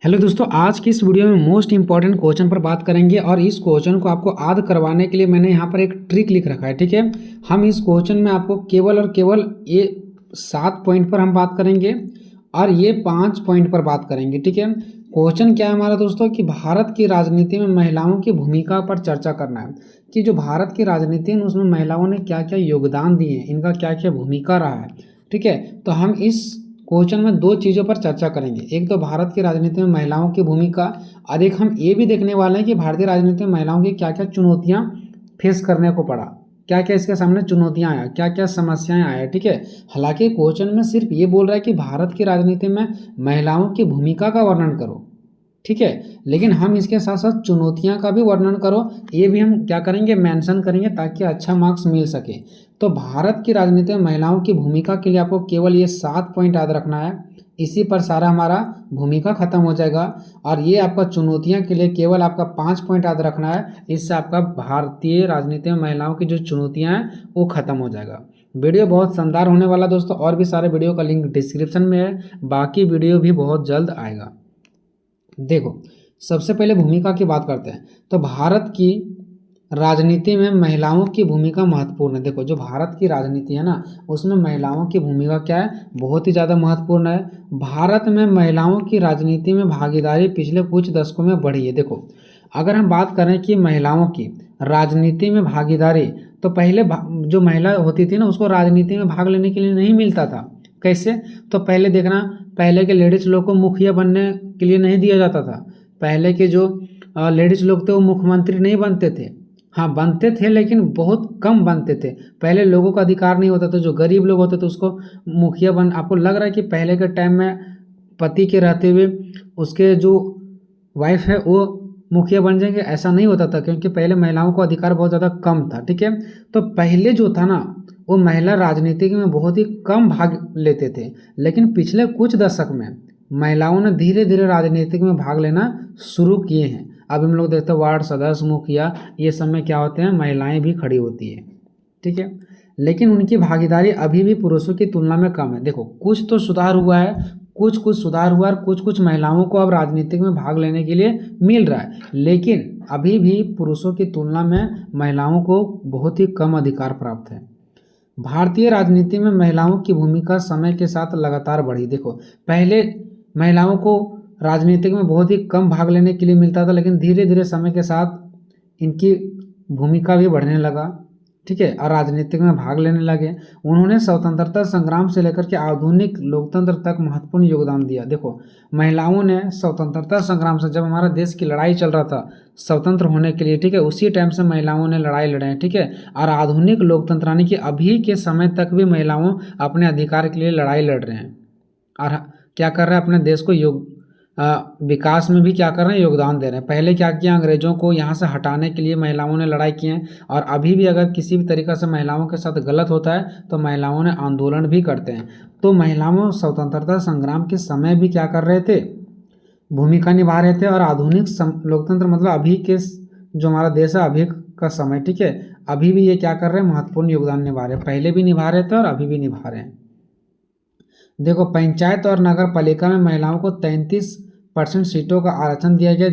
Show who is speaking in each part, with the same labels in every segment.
Speaker 1: Hello दोस्तों, आज की इस वीडियो में मोस्ट इंपॉर्टेंट क्वेश्चन पर बात करेंगे और इस क्वेश्चन को आपको याद करवाने के लिए मैंने यहाँ पर एक ट्रिक लिख रखा है। ठीक है, हम इस क्वेश्चन में आपको केवल और केवल ये 7 पॉइंट पर हम बात करेंगे और ये 5 पॉइंट पर बात करेंगे। ठीक है, क्वेश्चन क्या है हमारा दोस्तों कि भारत की राजनीति में महिलाओं की भूमिका पर चर्चा करना है कि जो भारत की राजनीति है उसमें महिलाओं ने क्या क्या योगदान दिए, इनका क्या क्या भूमिका रहा है। ठीक है, तो हम इस क्वेश्चन में दो चीज़ों पर चर्चा करेंगे, एक तो भारत की राजनीति में महिलाओं की भूमिका और एक हम ये भी देखने वाले हैं कि भारतीय राजनीति में महिलाओं की क्या क्या चुनौतियां फेस करने को पड़ा, क्या क्या इसके सामने चुनौतियां आया, क्या क्या समस्याएं आया। ठीक है, हालांकि क्वेश्चन में सिर्फ ये बोल रहा है कि भारत की राजनीति में महिलाओं की भूमिका का वर्णन करो। ठीक है, लेकिन हम इसके साथ साथ चुनौतियां का भी वर्णन करो, ये भी हम क्या करेंगे, मेंशन करेंगे ताकि अच्छा मार्क्स मिल सके। तो भारत की राजनीति में महिलाओं की भूमिका के लिए आपको केवल ये 7 पॉइंट याद रखना है, इसी पर सारा हमारा भूमिका खत्म हो जाएगा। और ये आपका चुनौतियां के लिए केवल आपका 5 पॉइंट याद रखना है, इससे आपका भारतीय राजनीति में महिलाओं की जो चुनौतियां हैं वो खत्म हो जाएगा। वीडियो बहुत शानदार होने वाला दोस्तों, और भी सारे वीडियो का लिंक डिस्क्रिप्शन में है, बाकी वीडियो भी बहुत जल्द आएगा। देखो, सबसे पहले भूमिका की बात करते हैं। तो भारत की राजनीति में महिलाओं की भूमिका महत्वपूर्ण है। देखो, जो भारत की राजनीति है ना उसमें महिलाओं की भूमिका क्या है, बहुत ही ज़्यादा महत्वपूर्ण है। भारत में महिलाओं की राजनीति में भागीदारी पिछले कुछ दशकों में बढ़ी है। देखो, अगर हम बात करें कि महिलाओं की राजनीति में भागीदारी, तो पहले जो महिला होती थी ना उसको राजनीति में भाग लेने के लिए नहीं मिलता था। कैसे? तो पहले देखना, पहले के लेडीज लोग को मुखिया बनने के लिए नहीं दिया जाता था। पहले के जो लेडीज लोग थे वो मुख्यमंत्री नहीं बनते थे, हाँ बनते थे लेकिन बहुत कम बनते थे। पहले लोगों का अधिकार नहीं होता था, जो गरीब लोग होते थे उसको मुखिया बन। आपको लग रहा है कि पहले के टाइम में पति के रहते हुए उसके जो वाइफ है वो मुखिया बन जाएंगे, ऐसा नहीं होता था, क्योंकि पहले महिलाओं को अधिकार बहुत ज़्यादा कम था। ठीक है, तो पहले जो था ना वो महिला राजनीति में बहुत ही कम भाग लेते थे, लेकिन पिछले कुछ दशक में महिलाओं ने धीरे धीरे राजनीति में भाग लेना शुरू किए हैं। अब हम लोग देखते हैं वार्ड सदस्य, मुखिया, ये सब में क्या होते हैं, महिलाएं भी खड़ी होती है। ठीक है, लेकिन उनकी भागीदारी अभी भी पुरुषों की तुलना में कम है। देखो, कुछ तो सुधार हुआ है, कुछ कुछ सुधार हुआ है, कुछ कुछ महिलाओं को अब राजनीति में भाग लेने के लिए मिल रहा है, लेकिन अभी भी पुरुषों की तुलना में महिलाओं को बहुत ही कम अधिकार प्राप्त है। भारतीय राजनीति में महिलाओं की भूमिका समय के साथ लगातार बढ़ी। देखो, पहले महिलाओं को राजनीतिक में बहुत ही कम भाग लेने के लिए मिलता था, लेकिन धीरे धीरे समय के साथ इनकी भूमिका भी बढ़ने लगा। ठीक है, और राजनीतिक में भाग लेने लगे। उन्होंने स्वतंत्रता संग्राम से लेकर के आधुनिक लोकतंत्र तक महत्वपूर्ण योगदान दिया। देखो, महिलाओं ने स्वतंत्रता संग्राम से, जब हमारा देश की लड़ाई चल रहा था स्वतंत्र होने के लिए, ठीक है, उसी टाइम से महिलाओं ने लड़ाई लड़े हैं। ठीक है, और आधुनिक लोकतंत्र यानी कि अभी के समय तक भी महिलाओं अपने अधिकार के लिए लड़ाई लड़ रहे हैं और क्या कर रहे हैं, अपने देश को विकास में भी क्या कर रहे हैं, योगदान दे रहे हैं। पहले क्या किया, अंग्रेजों को यहाँ से हटाने के लिए महिलाओं ने लड़ाई की है, और अभी भी अगर किसी भी तरीक़ा से महिलाओं के साथ गलत होता है तो महिलाओं ने आंदोलन भी करते हैं। तो महिलाओं स्वतंत्रता संग्राम के समय भी क्या कर रहे थे, भूमिका निभा रहे थे। और आधुनिक लोकतंत्र मतलब अभी के जो हमारा देश है अभी का समय, ठीक है, अभी भी ये क्या कर रहे हैं, महत्वपूर्ण योगदान निभा रहे हैं। पहले भी निभा रहे थे और अभी भी निभा रहे हैं। देखो, पंचायत और नगर पालिका में महिलाओं को 33% सीटों का आरक्षण दिया गया,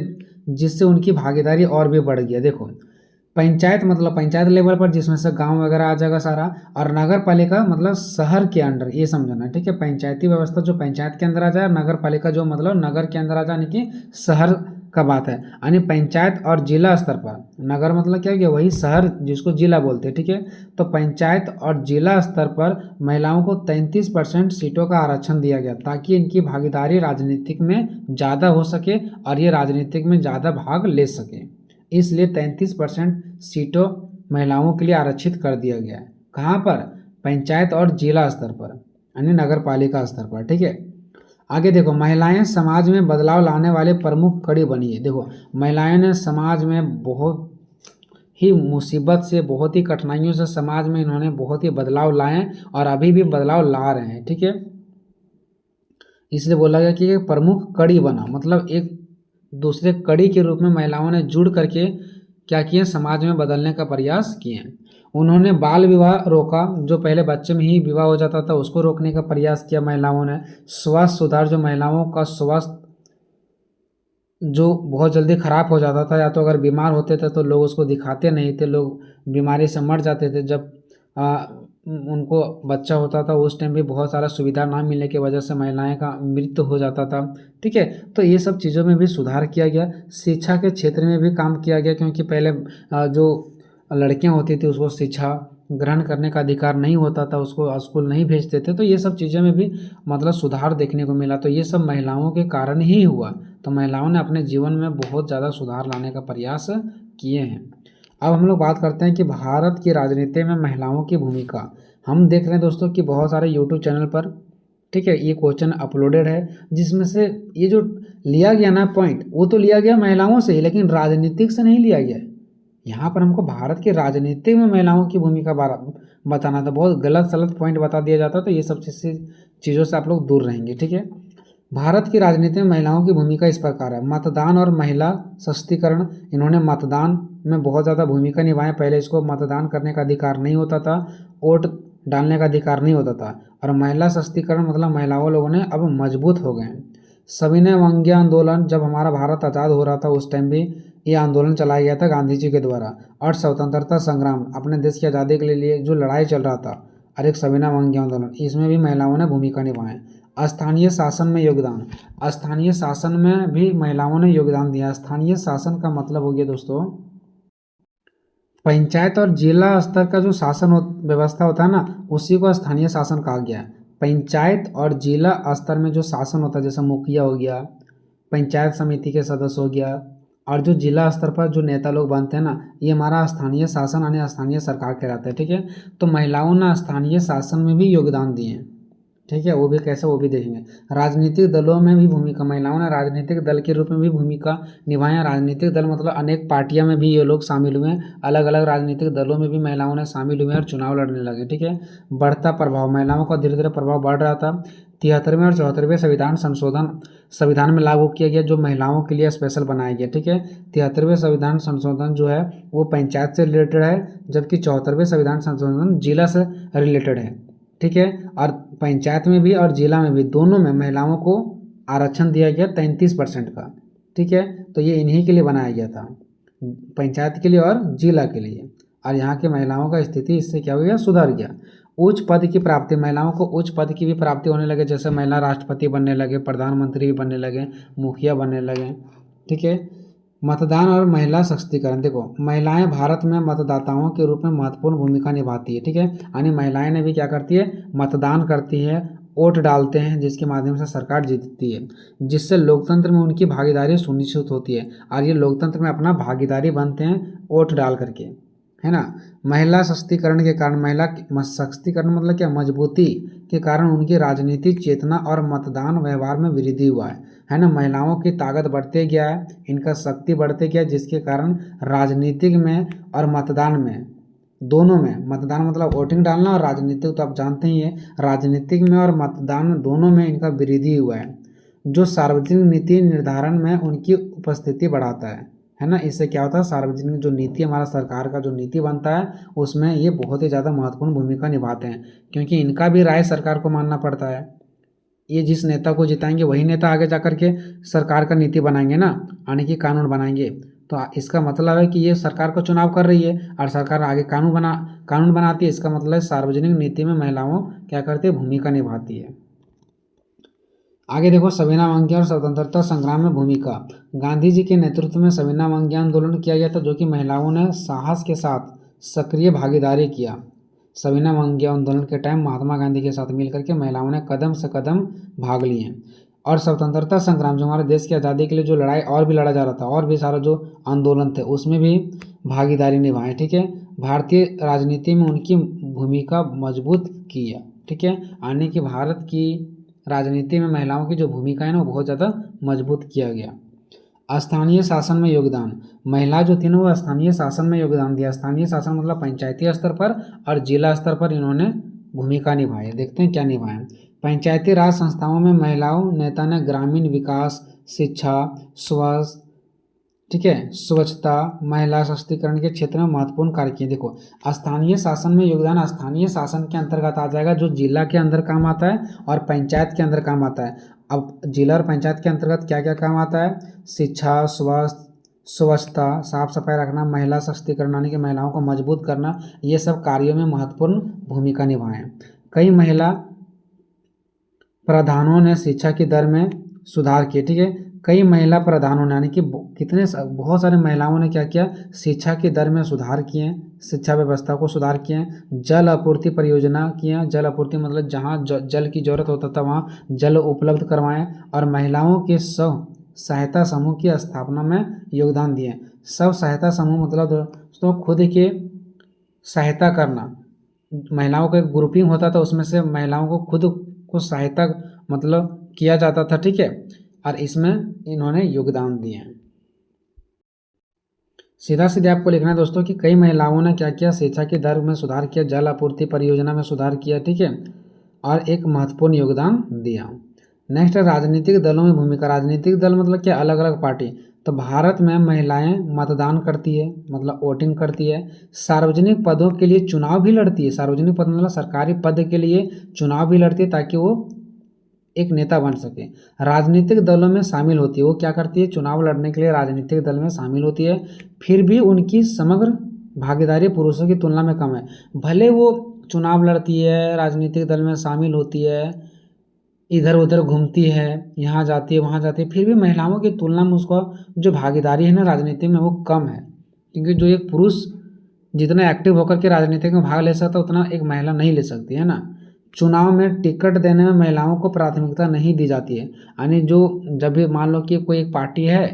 Speaker 1: जिससे उनकी भागीदारी और भी बढ़ गया। देखो, पंचायत मतलब पंचायत लेवल पर, जिसमें से गांव वगैरह आ जाएगा सारा, और नगर पालिका मतलब शहर के अंडर, ये समझना। ठीक है, पंचायती व्यवस्था जो पंचायत के अंदर आ जाए, नगर पालिका जो मतलब नगर के अंदर आ जाए, यानी कि शहर का बात है। यानी पंचायत और जिला स्तर पर, नगर मतलब क्या है, वही शहर जिसको जिला बोलते हैं। ठीक है, तो पंचायत और जिला स्तर पर महिलाओं को 33% सीटों का आरक्षण दिया गया, ताकि इनकी भागीदारी राजनीतिक में ज़्यादा हो सके और ये राजनीतिक में ज़्यादा भाग ले सके। इसलिए 33% सीटों महिलाओं के लिए आरक्षित कर दिया गया है। कहाँ पर, पंचायत और जिला स्तर पर, यानी नगर पालिका स्तर पर। ठीक है, आगे देखो, महिलाएं समाज में बदलाव लाने वाले प्रमुख कड़ी बनी है। देखो, महिलाएं ने समाज में बहुत ही मुसीबत से, बहुत ही कठिनाइयों से समाज में इन्होंने बहुत ही बदलाव लाए और अभी भी बदलाव ला रहे हैं। ठीक है, इसलिए बोला गया कि एक प्रमुख कड़ी बना, मतलब एक दूसरे कड़ी के रूप में महिलाओं ने जुड़ करके क्या किए, समाज में बदलने का प्रयास किए। उन्होंने बाल विवाह रोका, जो पहले बच्चे में ही विवाह हो जाता था उसको रोकने का प्रयास किया महिलाओं ने। स्वास्थ्य सुधार, जो महिलाओं का स्वास्थ्य जो बहुत जल्दी ख़राब हो जाता था, या तो अगर बीमार होते थे तो लोग उसको दिखाते नहीं थे, लोग बीमारी से मर जाते थे। जब उनको बच्चा होता था उस टाइम भी बहुत सारा सुविधा ना मिलने की वजह से महिलाएं का मृत्यु हो जाता था। ठीक है, तो ये सब चीज़ों में भी सुधार किया गया। शिक्षा के क्षेत्र में भी काम किया गया, क्योंकि पहले जो लड़कियां होती थी उसको शिक्षा ग्रहण करने का अधिकार नहीं होता था, उसको स्कूल नहीं भेजते थे। तो ये सब चीज़ों में भी मतलब सुधार देखने को मिला। तो ये सब महिलाओं के कारण ही हुआ। तो महिलाओं ने अपने जीवन में बहुत ज़्यादा सुधार लाने का प्रयास किए हैं। अब हम लोग बात करते हैं कि भारत की राजनीति में महिलाओं की भूमिका। हम देख रहे हैं दोस्तों कि बहुत सारे यूट्यूब चैनल पर, ठीक है, ये क्वेश्चन अपलोडेड है, जिसमें से ये जो लिया गया ना पॉइंट, वो तो लिया गया महिलाओं से ही, लेकिन राजनीतिक से नहीं लिया गया। यहाँ पर हमको भारत की राजनीति में महिलाओं की भूमिका बताना था। बहुत गलत सलत पॉइंट बता दिया जाता, तो ये सब चीज़ों से आप लोग दूर रहेंगे। ठीक है, भारत की राजनीति में महिलाओं की भूमिका इस प्रकार है। मतदान और महिला सशक्तिकरण। इन्होंने मतदान में बहुत ज़्यादा भूमिका निभाई। पहले इसको मतदान करने का अधिकार नहीं होता था, वोट डालने का अधिकार नहीं होता था। और महिला सशक्तिकरण मतलब महिलाओं लोगों ने अब मजबूत हो गए हैं। सविनय अवज्ञा आंदोलन, जब हमारा भारत आज़ाद हो रहा था उस टाइम भी ये आंदोलन चलाया गया था गांधी जी के द्वारा। और स्वतंत्रता संग्राम, अपने देश की आज़ादी के लिए जो लड़ाई चल रहा था, और एक सविनय अवज्ञा आंदोलन, इसमें भी महिलाओं ने भूमिका निभाई। स्थानीय शासन में योगदान। स्थानीय शासन में भी महिलाओं ने योगदान दिया। स्थानीय शासन का मतलब हो गया दोस्तों पंचायत और जिला स्तर का जो शासन व्यवस्था होता है ना, उसी को स्थानीय शासन कहा गया है। पंचायत और जिला स्तर में जो शासन होता है, जैसे मुखिया हो गया, पंचायत समिति के सदस्य हो गया, और जो जिला स्तर पर जो नेता लोग बनते हैं ना, ये हमारा स्थानीय शासन यानी स्थानीय सरकार कहलाता है। ठीक है, तो महिलाओं ने स्थानीय शासन में भी योगदान दिए हैं। ठीक है, वो भी कैसे, वो भी देखेंगे। राजनीतिक दलों में भी भूमिका, महिलाओं ने राजनीतिक दल के रूप में भी भूमिका निभाया। राजनीतिक दल मतलब अनेक पार्टियों में भी ये लोग शामिल हुए हैं। अलग अलग राजनीतिक दलों में भी महिलाओं ने शामिल हुए और चुनाव लड़ने लगे। ठीक है, बढ़ता प्रभाव, महिलाओं का धीरे धीरे प्रभाव बढ़ रहा था। 73वें और 74वें संविधान में लागू किया गया, जो महिलाओं के लिए स्पेशल बनाया गया। ठीक है, 73वें संविधान संशोधन जो है वो पंचायत से रिलेटेड है, जबकि 74वें संविधान संशोधन जिला से रिलेटेड है। ठीक है, और पंचायत में भी और जिला में भी, दोनों में महिलाओं को आरक्षण दिया गया 33% का। ठीक है, तो ये इन्हीं के लिए बनाया गया था, पंचायत के लिए और जिला के लिए। और यहाँ की महिलाओं का स्थिति इससे क्या हो गया, सुधर गया। उच्च पद की प्राप्ति, महिलाओं को उच्च पद की भी प्राप्ति होने लगे, जैसे महिला राष्ट्रपति बनने लगे, प्रधानमंत्री भी बनने लगे, मुखिया बनने लगे। ठीक है, मतदान और महिला सशक्तिकरण। देखो, महिलाएं भारत में मतदाताओं के रूप में महत्वपूर्ण भूमिका निभाती है। ठीक है, यानी महिलाएं ने भी क्या करती है, मतदान करती है, वोट डालते हैं, जिसके माध्यम से सरकार जीतती है, जिससे लोकतंत्र में उनकी भागीदारी सुनिश्चित होती है। और ये लोकतंत्र में अपना भागीदारी बनते हैं वोट डाल करके, है ना। महिला सशक्तिकरण के कारण, महिला सशक्तिकरण मतलब क्या, मजबूती के कारण उनकी राजनीतिक चेतना और मतदान व्यवहार में वृद्धि हुआ है ना। महिलाओं की ताकत बढ़ते गया है, इनका शक्ति बढ़ते गया, जिसके कारण राजनीतिक में और मतदान में, दोनों में, मतदान मतलब वोटिंग डालना, और राजनीतिक तो आप जानते ही है, राजनीतिक में और मतदान में दोनों में इनका वृद्धि हुआ है, जो सार्वजनिक नीति निर्धारण में उनकी उपस्थिति बढ़ाता है ना। इससे क्या होता है, सार्वजनिक जो नीति, हमारा सरकार का जो नीति बनता है, उसमें ये बहुत ही ज़्यादा महत्वपूर्ण भूमिका निभाते हैं, क्योंकि इनका भी राय सरकार को मानना पड़ता है। ये जिस नेता को जिताएंगे वही नेता आगे जा कर के सरकार का नीति बनाएंगे ना, यानी कि कानून बनाएंगे। तो इसका मतलब है कि ये सरकार का चुनाव कर रही है और सरकार आगे कानून बनाती है। इसका मतलब है सार्वजनिक नीति में महिलाओं क्या करती है, भूमिका निभाती है। आगे देखो, सविनय अवज्ञा और स्वतंत्रता संग्राम में भूमिका। गांधी जी के नेतृत्व में सविनय अवज्ञा आंदोलन किया गया था, जो कि महिलाओं ने साहस के साथ सक्रिय भागीदारी किया। सविनय अवज्ञा आंदोलन के टाइम महात्मा गांधी के साथ मिलकर के महिलाओं ने कदम से कदम भाग लिए। और स्वतंत्रता संग्राम, जो हमारे देश की आज़ादी के लिए जो लड़ाई और भी लड़ा जा रहा था, और भी सारा जो आंदोलन थे, उसमें भी भागीदारी निभाई। ठीक है, भारतीय राजनीति में उनकी भूमिका मजबूत किया। ठीक है, यानी कि भारत की राजनीति में महिलाओं की जो भूमिका है ना, वो बहुत ज़्यादा मजबूत किया गया। स्थानीय शासन में योगदान, महिला जो थी ना, वो स्थानीय शासन में योगदान दिया। स्थानीय शासन मतलब पंचायती स्तर पर और जिला स्तर पर इन्होंने भूमिका निभाई। देखते हैं क्या निभाए। पंचायती राज संस्थाओं में महिलाओं नेता ने ग्रामीण विकास, शिक्षा, स्वास्थ्य, ठीक है, स्वच्छता, महिला सशक्तिकरण के क्षेत्र में महत्वपूर्ण कार्य किए। देखो, स्थानीय शासन में योगदान, स्थानीय शासन के अंतर्गत आ जाएगा, जो जिला के अंदर काम आता है और पंचायत के अंदर काम आता है। अब जिला और पंचायत के अंतर्गत क्या क्या काम आता है? शिक्षा, स्वास्थ्य, स्वच्छता, साफ सफाई रखना, महिला सशक्तिकरण यानी कि महिलाओं को मजबूत करना, ये सब कार्यों में महत्वपूर्ण भूमिका निभाएं। कई महिला प्रधानों ने शिक्षा की दर में सुधार किए, ठीक है। कई महिला प्रधानों ने यानी कि बहुत सारे महिलाओं ने क्या किया? शिक्षा की दर में सुधार किए, शिक्षा व्यवस्था को सुधार किए, जल आपूर्ति परियोजना किए। जल आपूर्ति मतलब जहाँ जल की जरूरत होता था वहाँ जल उपलब्ध करवाएं, और महिलाओं के स्व सहायता समूह की स्थापना में योगदान दिए। स्व सहायता समूह मतलब दोस्तों खुद के सहायता करना। महिलाओं का एक ग्रुपिंग होता था, उसमें से महिलाओं को खुद को सहायता मतलब किया जाता था, ठीक है। और इसमें इन्होंने योगदान दिए हैं। सीधा सीधे आपको लिखना है दोस्तों कि कई महिलाओं ने क्या किया? शिक्षा की दर में सुधार किया, जल आपूर्ति परियोजना में सुधार किया, ठीक है, और एक महत्वपूर्ण योगदान दिया। नेक्स्ट है राजनीतिक दलों में भूमिका। राजनीतिक दल मतलब क्या? अलग अलग पार्टी। तो भारत में महिलाएं मतदान करती है, मतलब वोटिंग करती है, सार्वजनिक पदों के लिए चुनाव भी लड़ती है। सार्वजनिक पद मतलब सरकारी पद के लिए चुनाव भी लड़ती है ताकि वो एक नेता बन सके। राजनीतिक दलों में शामिल होती है, वो क्या करती है? चुनाव लड़ने के लिए राजनीतिक दल में शामिल होती है। फिर भी उनकी समग्र भागीदारी पुरुषों की तुलना में कम है। भले वो चुनाव लड़ती है, राजनीतिक दल में शामिल होती है, इधर उधर घूमती है, यहाँ जाती है वहाँ जाती है, फिर भी महिलाओं की तुलना में उसका जो भागीदारी है ना राजनीति में वो कम है। क्योंकि जो एक पुरुष जितना एक्टिव होकर के राजनीति में भाग ले सकता उतना एक महिला नहीं ले सकती है ना। चुनाव में टिकट देने में महिलाओं को प्राथमिकता नहीं दी जाती है। यानी जो जब भी मान लो कि कोई एक पार्टी है,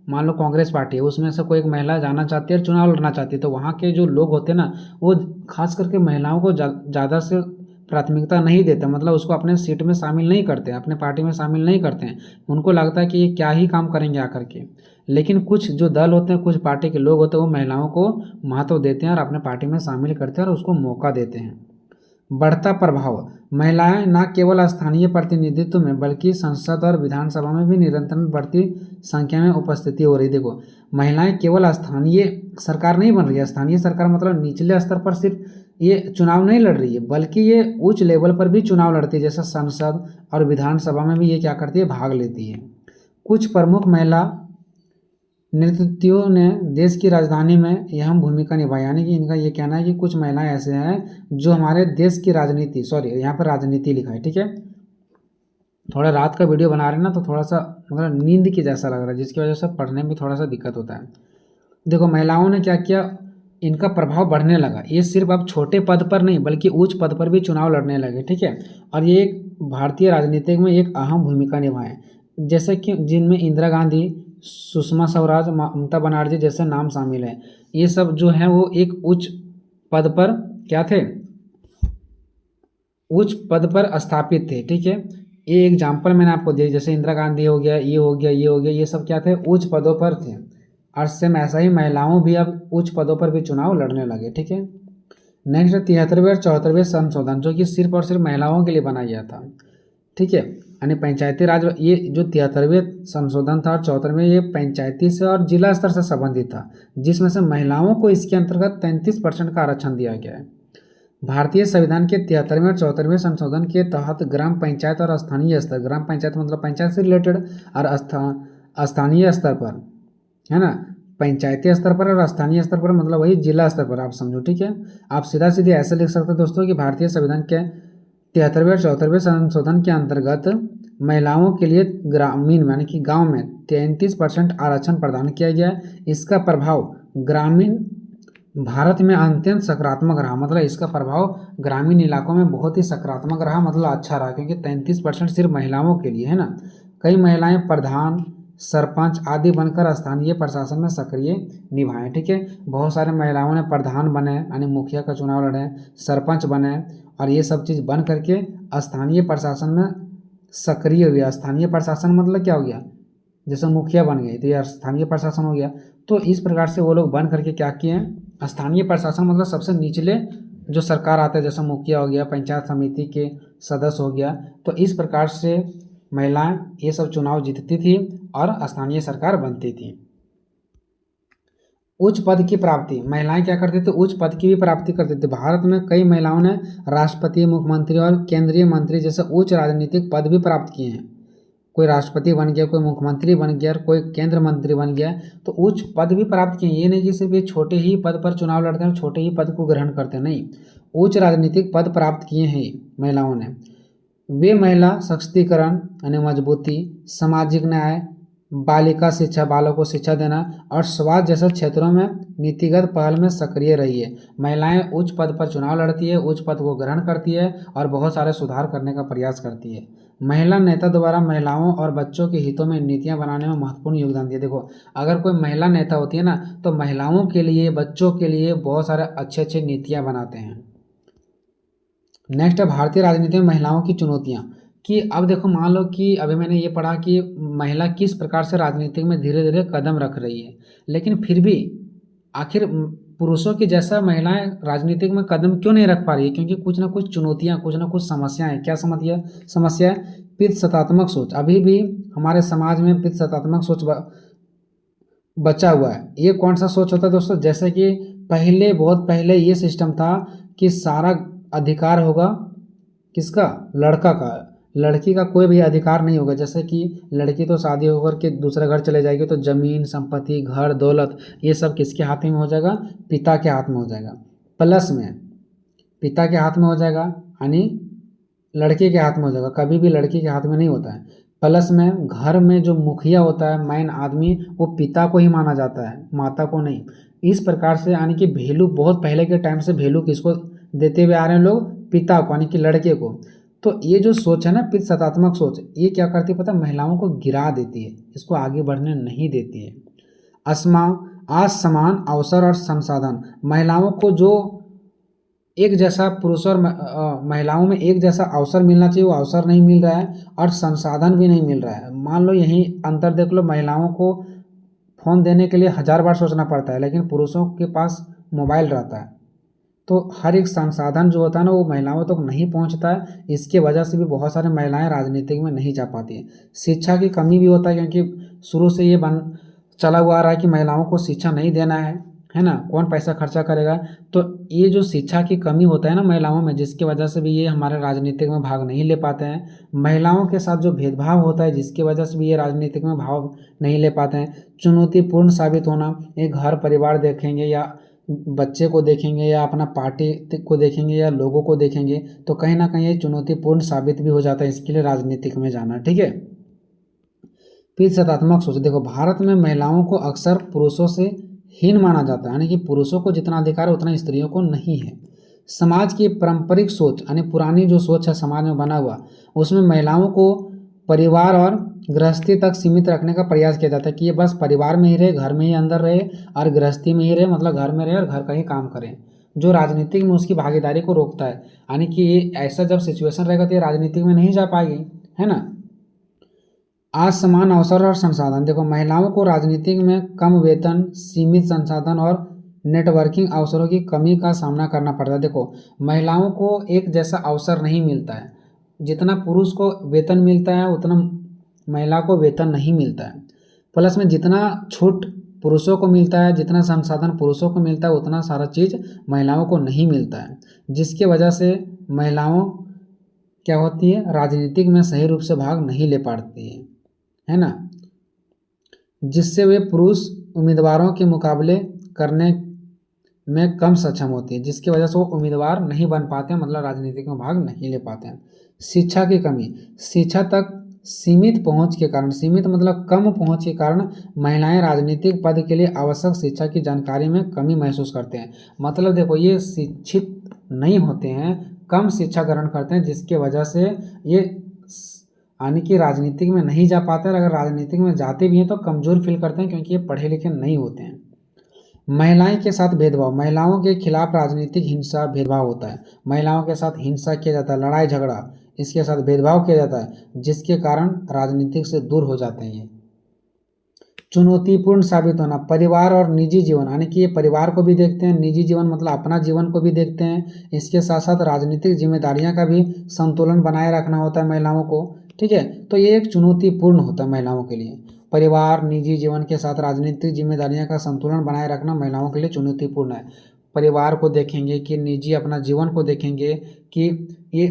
Speaker 1: मान लो कांग्रेस पार्टी है, उसमें से कोई एक महिला जाना चाहती है और चुनाव लड़ना चाहती है, तो वहाँ के जो लोग होते हैं ना वो खास करके महिलाओं को ज़्यादा से प्राथमिकता नहीं देते, मतलब उसको अपने सीट में शामिल नहीं करते, अपने पार्टी में शामिल नहीं करते हैं। उनको लगता है कि ये क्या ही काम करेंगे आकर के। लेकिन कुछ जो दल होते हैं, कुछ पार्टी के लोग होते हैं, वो महिलाओं को महत्व देते हैं और अपने पार्टी में शामिल करते हैं और उसको मौका देते हैं। बढ़ता प्रभाव। महिलाएं न केवल स्थानीय प्रतिनिधित्व में बल्कि संसद और विधानसभा में भी निरंतर बढ़ती संख्या में उपस्थिति हो रही। देखो महिलाएं केवल स्थानीय सरकार नहीं बन रही है। स्थानीय सरकार मतलब निचले स्तर पर सिर्फ ये चुनाव नहीं लड़ रही है, बल्कि ये उच्च लेवल पर भी चुनाव लड़ती है, जैसे संसद और विधानसभा में भी ये क्या करती है? भाग लेती है। कुछ प्रमुख महिला नेतृत्वों ने देश की राजधानी में अहम भूमिका निभाई। यानी कि इनका ये कहना है कि कुछ महिलाएं ऐसे हैं जो हमारे देश की राजनीति, सॉरी यहाँ पर राजनीति लिखा है, ठीक है। थोड़ा रात का वीडियो बना रहे हैं ना तो थोड़ा सा मतलब नींद की जैसा लग रहा है, जिसकी वजह से पढ़ने में थोड़ा सा दिक्कत होता है। देखो महिलाओं ने क्या किया? इनका प्रभाव बढ़ने लगा। ये सिर्फ अब छोटे पद पर नहीं बल्कि उच्च पद पर भी चुनाव लड़ने लगे, ठीक है। और ये एक भारतीय राजनीति में एक अहम भूमिका निभाए, जैसे कि जिनमें इंदिरा गांधी, सुषमा स्वराज, ममता बनर्जी जैसे नाम शामिल है। ये सब जो है वो एक उच्च पद पर क्या थे? उच्च पद पर स्थापित थे, ठीक है। ये एग्जाम्पल मैंने आपको दिया, जैसे इंदिरा गांधी हो गया, ये हो गया, ये हो गया, ये सब क्या थे? उच्च पदों पर थे। और सेम ऐसा ही महिलाओं भी अब उच्च पदों पर भी चुनाव लड़ने लगे, ठीक है। नेक्स्ट 73वें और 74वें संशोधन, जो कि सिर्फ और सिर्फ महिलाओं के लिए बनाया गया था, ठीक है। यानी पंचायती राज, ये जो 73वें संशोधन था और 74वें, ये पंचायती से और जिला स्तर से संबंधित था, जिसमें से महिलाओं को इसके अंतर्गत 33% का आरक्षण दिया गया है। भारतीय संविधान के 73वें और 74वें संशोधन के तहत ग्राम पंचायत और स्थानीय स्तर, ग्राम पंचायत मतलब पंचायत से रिलेटेड, और स्थानीय स्तर पर है ना, पंचायती स्तर पर और स्थानीय स्तर पर मतलब वही जिला स्तर पर, आप समझो, ठीक है। आप सीधा सीधे ऐसे लिख सकते हैं दोस्तों कि भारतीय संविधान के 73वें और 74वें संशोधन के अंतर्गत महिलाओं के लिए ग्रामीण यानी कि गांव में 33% आरक्षण प्रदान किया गया है। इसका प्रभाव ग्रामीण भारत में अत्यंत सकारात्मक रहा, मतलब इसका प्रभाव ग्रामीण इलाकों में बहुत ही सकारात्मक रहा, मतलब अच्छा रहा, क्योंकि 33% सिर्फ महिलाओं के लिए है ना। कई महिलाएं प्रधान, सरपंच आदि बनकर स्थानीय प्रशासन में सक्रिय निभाएं, ठीक है। बहुत सारे महिलाओं ने प्रधान बने यानी मुखिया का चुनाव लड़े, सरपंच बने, और ये सब चीज़ बन करके स्थानीय प्रशासन में सक्रिय हुए। स्थानीय प्रशासन मतलब क्या हो गया? जैसे मुखिया बन गई तो ये स्थानीय प्रशासन हो गया। तो इस प्रकार से वो लोग बन करके क्या किए हैं? स्थानीय प्रशासन मतलब सबसे निचले जो सरकार आता है, जैसे मुखिया हो गया, पंचायत समिति के सदस्य हो गया। तो इस प्रकार से महिलाएं ये सब चुनाव जीतती थी और स्थानीय सरकार बनती थी। उच्च पद की प्राप्ति, महिलाएं क्या करती थी? उच्च पद की भी प्राप्ति करती थी। भारत में कई महिलाओं ने राष्ट्रपति, मुख्यमंत्री और केंद्रीय मंत्री जैसे उच्च राजनीतिक पद भी प्राप्त किए हैं। कोई राष्ट्रपति बन गया, कोई मुख्यमंत्री बन गया, कोई केंद्र मंत्री बन गया, तो उच्च पद भी प्राप्त किए। ये नहीं कि सिर्फ ये छोटे ही पद पर चुनाव लड़ते हैं, छोटे ही पद को ग्रहण करते हैं, नहीं, उच्च राजनीतिक पद प्राप्त किए हैं महिलाओं ने। वे महिला सशक्तिकरण यानी मजबूती, सामाजिक न्याय, बालिका शिक्षा, बालकों को शिक्षा देना और स्वास्थ्य जैसे क्षेत्रों में नीतिगत पहल में सक्रिय रही है। महिलाएं उच्च पद पर चुनाव लड़ती है, उच्च पद को ग्रहण करती है और बहुत सारे सुधार करने का प्रयास करती है। महिला नेता द्वारा महिलाओं और बच्चों के हितों में नीतियां बनाने में महत्वपूर्ण योगदान दिया। देखो, अगर कोई महिला नेता होती है ना, तो महिलाओं के लिए, बच्चों के लिए बहुत सारे अच्छे अच्छे नीतियां बनाते हैं। नेक्स्ट है भारतीय राजनीति में महिलाओं की चुनौतियां। कि अब देखो, मान लो कि अभी मैंने ये पढ़ा कि महिला किस प्रकार से राजनीति में धीरे धीरे कदम रख रही है, लेकिन फिर भी आखिर पुरुषों की जैसा महिलाएं राजनीतिक में कदम क्यों नहीं रख पा रही है? क्योंकि कुछ ना कुछ चुनौतियां, कुछ ना कुछ समस्याएं हैं। क्या समस्या है? पितृसत्तात्मक सोच। अभी भी हमारे समाज में पितृसत्तात्मक सोच बचा हुआ है। ये कौन सा सोच होता है दोस्तों? जैसे कि पहले, बहुत पहले ये सिस्टम था कि सारा अधिकार होगा किसका? लड़का का, लड़की का कोई भी अधिकार नहीं होगा। जैसे कि लड़की तो शादी होकर के दूसरे घर चले जाएगी, तो जमीन, संपत्ति, घर, दौलत, ये सब किसके हाथ में हो जाएगा? पिता के हाथ में हो जाएगा। प्लस में पिता के हाथ में हो जाएगा, यानी लड़के के हाथ में हो जाएगा, कभी भी लड़की के हाथ में नहीं होता है। प्लस में घर में जो मुखिया होता है, मैन आदमी, वो पिता को ही माना जाता है, माता को नहीं। इस प्रकार से यानी कि वैल्यू, बहुत पहले के टाइम से वैल्यू किसको देते हुए आ रहे हैं लोग? पिता को, यानी कि लड़के को। तो ये जो सोच है ना, पितृसत्तात्मक सोच, ये क्या करती है पता है? महिलाओं को गिरा देती है, इसको आगे बढ़ने नहीं देती है। असमान अवसर और संसाधन। महिलाओं को जो एक जैसा पुरुषों और महिलाओं में एक जैसा अवसर मिलना चाहिए, वो अवसर नहीं मिल रहा है और संसाधन भी नहीं मिल रहा है। मान लो यही अंतर देख लो, महिलाओं को फ़ोन देने के लिए 1000 बार सोचना पड़ता है, लेकिन पुरुषों के पास मोबाइल रहता है। तो हर एक संसाधन जो होता है ना, वो महिलाओं तक नहीं पहुंचता है। इसके वजह से भी बहुत सारी महिलाएं राजनीतिक में नहीं जा पाती हैं। शिक्षा की कमी भी होता है, क्योंकि शुरू से ये चला हुआ आ रहा है कि महिलाओं को शिक्षा नहीं देना है ना, कौन पैसा खर्चा करेगा? तो ये जो शिक्षा की कमी होता है ना महिलाओं में, जिसकी वजह से भी ये हमारे राजनीतिक में भाग नहीं ले पाते हैं। महिलाओं के साथ जो भेदभाव होता है, जिसकी वजह से भी ये राजनीतिक में भाग नहीं ले पाते हैं। चुनौतीपूर्ण साबित होना, एक घर परिवार देखेंगे या बच्चे को देखेंगे या अपना पार्टी को देखेंगे या लोगों को देखेंगे, तो कहीं ना कहीं ये चुनौतीपूर्ण साबित भी हो जाता है इसके लिए राजनीतिक में जाना। ठीक है। पितृसत्तात्मक सोच। देखो, भारत में महिलाओं को अक्सर पुरुषों से हीन माना जाता है, यानी कि पुरुषों को जितना अधिकार है उतना स्त्रियों को नहीं है। समाज की पारंपरिक सोच, यानी पुरानी जो सोच है समाज में बना हुआ, उसमें महिलाओं को परिवार और गृहस्थी तक सीमित रखने का प्रयास किया जाता है कि ये बस परिवार में ही रहे, घर में ही अंदर रहे और गृहस्थी में ही रहे, मतलब घर में रहे और घर का ही काम करें। जो राजनीतिक में उसकी भागीदारी को रोकता है, यानी कि ये ऐसा जब सिचुएशन रहेगा तो ये राजनीतिक में नहीं जा पाएगी, है ना। आज समान अवसर और संसाधन। देखो, महिलाओं को राजनीतिक में कम वेतन, सीमित संसाधन और नेटवर्किंग अवसरों की कमी का सामना करना पड़ता है। देखो, महिलाओं को एक जैसा अवसर नहीं मिलता है। जितना पुरुष को वेतन मिलता है उतना महिला को वेतन नहीं मिलता है। प्लस में जितना छूट पुरुषों को मिलता है, जितना संसाधन पुरुषों को मिलता है, उतना सारा चीज़ महिलाओं को नहीं मिलता है, जिसके वजह से महिलाओं क्या होती है? राजनीतिक में सही रूप से भाग नहीं ले पाती है ना, जिससे वे पुरुष उम्मीदवारों के मुकाबले करने में कम सक्षम होती है, जिसकी वजह से वो उम्मीदवार नहीं बन पाते हैं, मतलब राजनीतिक में भाग नहीं ले पाते हैं। शिक्षा की कमी। शिक्षा तक सीमित पहुंच के कारण, सीमित मतलब कम पहुंच के कारण महिलाएं राजनीतिक पद के लिए आवश्यक शिक्षा की जानकारी में कमी महसूस करते हैं। मतलब देखो, ये शिक्षित नहीं होते हैं, कम शिक्षा ग्रहण करते हैं, जिसके वजह से ये यानी कि राजनीतिक में नहीं जा पाते हैं। अगर राजनीतिक में जाते भी हैं तो कमज़ोर फील करते हैं, क्योंकि ये पढ़े लिखे नहीं होते हैं। महिलाएं के साथ भेदभाव। महिलाओं के खिलाफ राजनीतिक हिंसा, भेदभाव होता है। महिलाओं के साथ हिंसा किया जाता है, लड़ाई झगड़ा, इसके साथ भेदभाव किया जाता है, जिसके कारण राजनीतिक से दूर हो जाते हैं ये। चुनौतीपूर्ण साबित होना। परिवार और निजी जीवन, यानी कि ये परिवार को भी देखते हैं, निजी जीवन मतलब अपना जीवन को भी देखते हैं। इसके साथ साथ राजनीतिक जिम्मेदारियां का भी संतुलन बनाए रखना होता है महिलाओं को। ठीक है, तो ये एक चुनौतीपूर्ण होता है महिलाओं के लिए। परिवार, निजी जीवन के साथ राजनीतिक जिम्मेदारियां का संतुलन बनाए रखना महिलाओं के लिए चुनौतीपूर्ण है। परिवार को देखेंगे कि निजी अपना जीवन को देखेंगे कि ये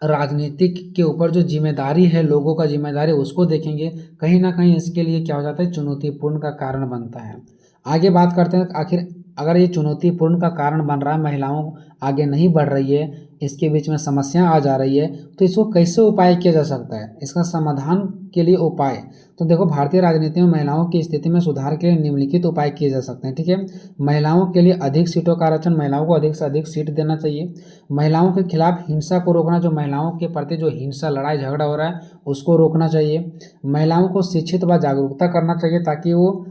Speaker 1: राजनीतिक के ऊपर जो जिम्मेदारी है, लोगों का जिम्मेदारी, उसको देखेंगे, कहीं ना कहीं इसके लिए क्या हो जाता है, चुनौतीपूर्ण का कारण बनता है। आगे बात करते हैं, आखिर अगर ये चुनौतीपूर्ण का कारण बन रहा है, महिलाओं आगे नहीं बढ़ रही है, इसके बीच में समस्या आ जा रही है, तो इसको कैसे उपाय किया जा सकता है, इसका समाधान के लिए उपाय। तो देखो, भारतीय राजनीति में महिलाओं की स्थिति में सुधार के लिए निम्नलिखित उपाय किए जा सकते हैं, ठीक है। महिलाओं के लिए अधिक सीटों का आरक्षण, महिलाओं को अधिक से अधिक सीट देना चाहिए। महिलाओं के खिलाफ हिंसा को रोकना, जो महिलाओं के प्रति जो हिंसा, लड़ाई झगड़ा हो रहा है, उसको रोकना चाहिए। महिलाओं को शिक्षित व जागरूकता करना चाहिए, ताकि वो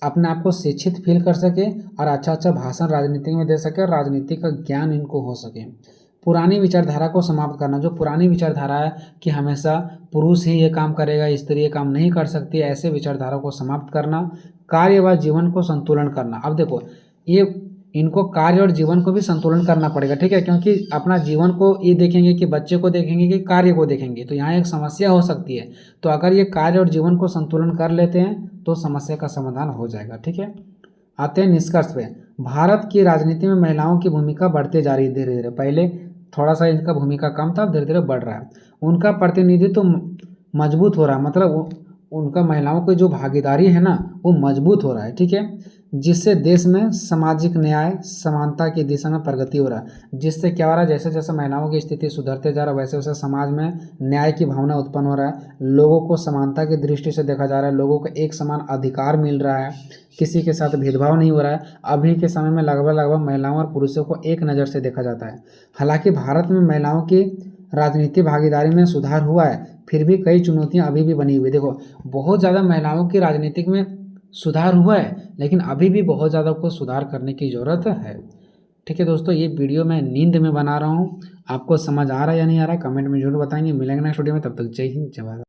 Speaker 1: अपने आप को शिक्षित फील कर सके और अच्छा अच्छा भाषण राजनीति में दे सके और राजनीति का ज्ञान इनको हो सके। पुरानी विचारधारा को समाप्त करना, जो पुरानी विचारधारा है कि हमेशा पुरुष ही ये काम करेगा, स्त्री ये काम नहीं कर सकती, ऐसे विचारधारा को समाप्त करना। कार्य व जीवन को संतुलन करना। अब देखो, ये इनको कार्य और जीवन को भी संतुलन करना पड़ेगा, ठीक है, क्योंकि अपना जीवन को ये देखेंगे कि बच्चे को देखेंगे कि कार्य को देखेंगे, तो यहाँ एक समस्या हो सकती है। तो अगर ये कार्य और जीवन को संतुलन कर लेते हैं तो समस्या का समाधान हो जाएगा, ठीक है। आते हैं निष्कर्ष पे। भारत की राजनीति में महिलाओं की भूमिका बढ़ते जा रही है धीरे धीरे। पहले थोड़ा सा इनका भूमिका कम था, धीरे धीरे बढ़ रहा है। उनका प्रतिनिधित्व मजबूत हो रहा है, मतलब उनका महिलाओं की जो भागीदारी है ना, वो मजबूत हो रहा है, ठीक है, जिससे देश में सामाजिक न्याय समानता की दिशा में प्रगति हो रहा है। जिससे क्या हो रहा है, जैसे जैसे महिलाओं की स्थिति सुधरते जा रहा है, वैसे वैसे समाज में न्याय की भावना उत्पन्न हो रहा है, लोगों को समानता की दृष्टि से देखा जा रहा है, लोगों को एक समान अधिकार मिल रहा है, किसी के साथ भेदभाव नहीं हो रहा है। अभी के समय में लगभग लगभग महिलाओं और पुरुषों को एक नज़र से देखा जाता है। हालांकि भारत में महिलाओं की राजनीतिक भागीदारी में सुधार हुआ है, फिर भी कई चुनौतियां अभी भी बनी हुई। देखो, बहुत ज़्यादा महिलाओं की राजनीतिक में सुधार हुआ है, लेकिन अभी भी बहुत ज़्यादा को सुधार करने की ज़रूरत है, ठीक है दोस्तों। ये वीडियो मैं नींद में बना रहा हूँ, आपको समझ आ रहा है या नहीं आ रहा है, कमेंट में जरूर बताएंगे। मिलेंगे नेक्स्ट वीडियो में, तब तक जय हिंद, जय भारत।